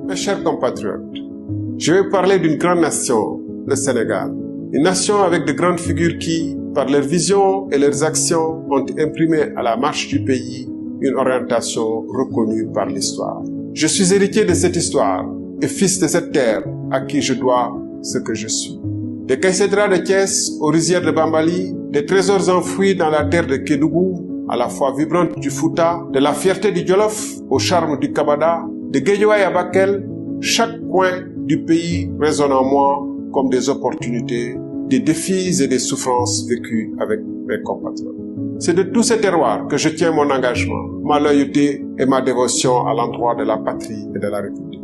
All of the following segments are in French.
Mes chers compatriotes, je vais parler d'une grande nation, le Sénégal. Une nation avec de grandes figures qui, par leur vision et leurs actions, ont imprimé à la marche du pays une orientation reconnue par l'histoire. Je suis héritier de cette histoire et fils de cette terre à qui je dois ce que je suis. Des caïcédras de Thiès aux rizières de Bambali, des trésors enfouis dans la terre de Kédougou, à la fois vibrante du Fouta, de la fierté du Jolof au charme du Kabada, de Guédiawaye à Bakel, chaque coin du pays résonne en moi comme des opportunités, des défis et des souffrances vécues avec mes compatriotes. C'est de tous ces terroirs que je tiens mon engagement, ma loyauté et ma dévotion à l'endroit de la patrie et de la République.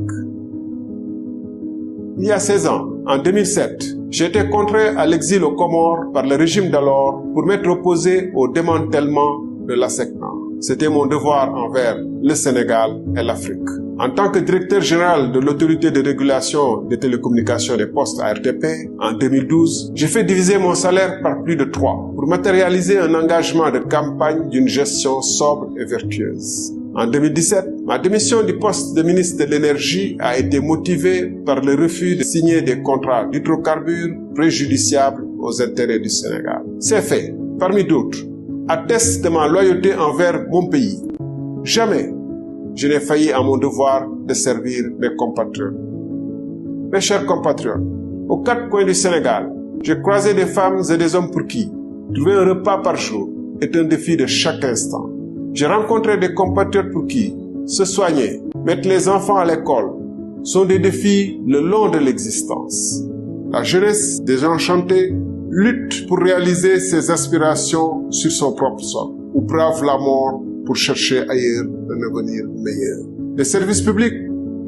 Il y a 16 ans, en 2007, j'ai été contraint à l'exil aux Comores par le régime d'alors pour m'être opposé au démantèlement de l'ASECNA. C'était mon devoir envers le Sénégal et l'Afrique. En tant que directeur général de l'autorité de régulation des télécommunications et des postes ARTP, en 2012, j'ai fait diviser mon salaire par plus de 3 pour matérialiser un engagement de campagne d'une gestion sobre et vertueuse. En 2017, ma démission du poste de ministre de l'Énergie a été motivée par le refus de signer des contrats d'hydrocarbures préjudiciables aux intérêts du Sénégal. Ces faits, parmi d'autres, attestent de ma loyauté envers mon pays. Jamais je n'ai failli à mon devoir de servir mes compatriotes. Mes chers compatriotes, aux 4 coins du Sénégal, j'ai croisé des femmes et des hommes pour qui trouver un repas par jour est un défi de chaque instant. J'ai rencontré des compatriotes pour qui se soigner, mettre les enfants à l'école sont des défis le long de l'existence. La jeunesse désenchantée lutte pour réaliser ses aspirations sur son propre sol ou brave la mort pour chercher ailleurs un avenir meilleur. Les services publics,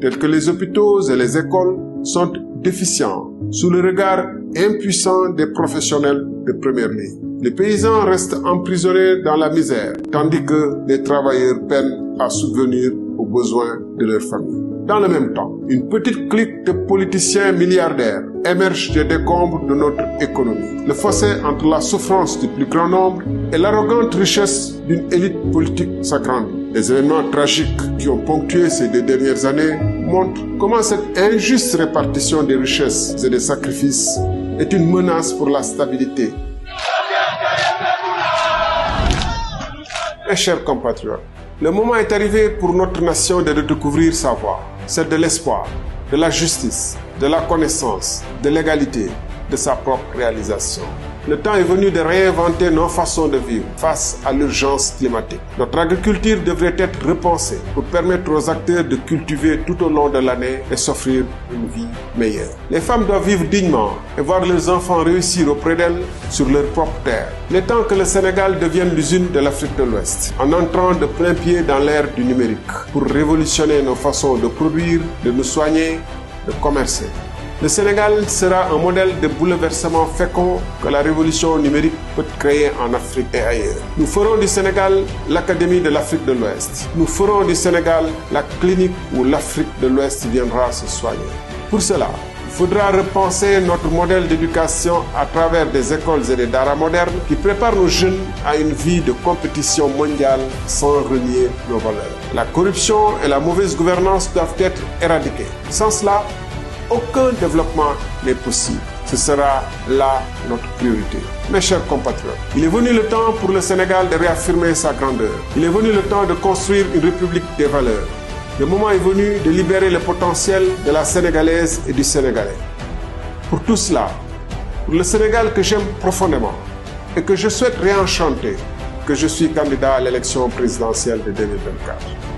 tels que les hôpitaux et les écoles, sont déficients sous le regard impuissant des professionnels de première ligne. Les paysans restent emprisonnés dans la misère, tandis que les travailleurs peinent à subvenir aux besoins de leur famille. Dans le même temps, une petite clique de politiciens milliardaires émerge des décombres de notre économie. Le fossé entre la souffrance du plus grand nombre et l'arrogante richesse d'une élite politique s'agrandit. Les événements tragiques qui ont ponctué ces 2 dernières années montrent comment cette injuste répartition des richesses et des sacrifices est une menace pour la stabilité. Mes chers compatriotes, le moment est arrivé pour notre nation de redécouvrir sa voie, celle de l'espoir, de la justice, de la connaissance, de l'égalité, de sa propre réalisation. Le temps est venu de réinventer nos façons de vivre face à l'urgence climatique. Notre agriculture devrait être repensée pour permettre aux acteurs de cultiver tout au long de l'année et s'offrir une vie meilleure. Les femmes doivent vivre dignement et voir leurs enfants réussir auprès d'elles sur leur propre terre. Il est temps que le Sénégal devienne l'usine de l'Afrique de l'Ouest, en entrant de plein pied dans l'ère du numérique, pour révolutionner nos façons de produire, de nous soigner, de commercer. Le Sénégal sera un modèle de bouleversement fécond que la révolution numérique peut créer en Afrique et ailleurs. Nous ferons du Sénégal l'Académie de l'Afrique de l'Ouest. Nous ferons du Sénégal la clinique où l'Afrique de l'Ouest viendra se soigner. Pour cela, il faudra repenser notre modèle d'éducation à travers des écoles et des daras modernes qui préparent nos jeunes à une vie de compétition mondiale sans renier nos valeurs. La corruption et la mauvaise gouvernance doivent être éradiquées. Sans cela, aucun développement n'est possible. Ce sera là notre priorité. Mes chers compatriotes, il est venu le temps pour le Sénégal de réaffirmer sa grandeur. Il est venu le temps de construire une république des valeurs. Le moment est venu de libérer le potentiel de la Sénégalaise et du Sénégalais. Pour tout cela, pour le Sénégal que j'aime profondément et que je souhaite réenchanter, que je suis candidat à l'élection présidentielle de 2024.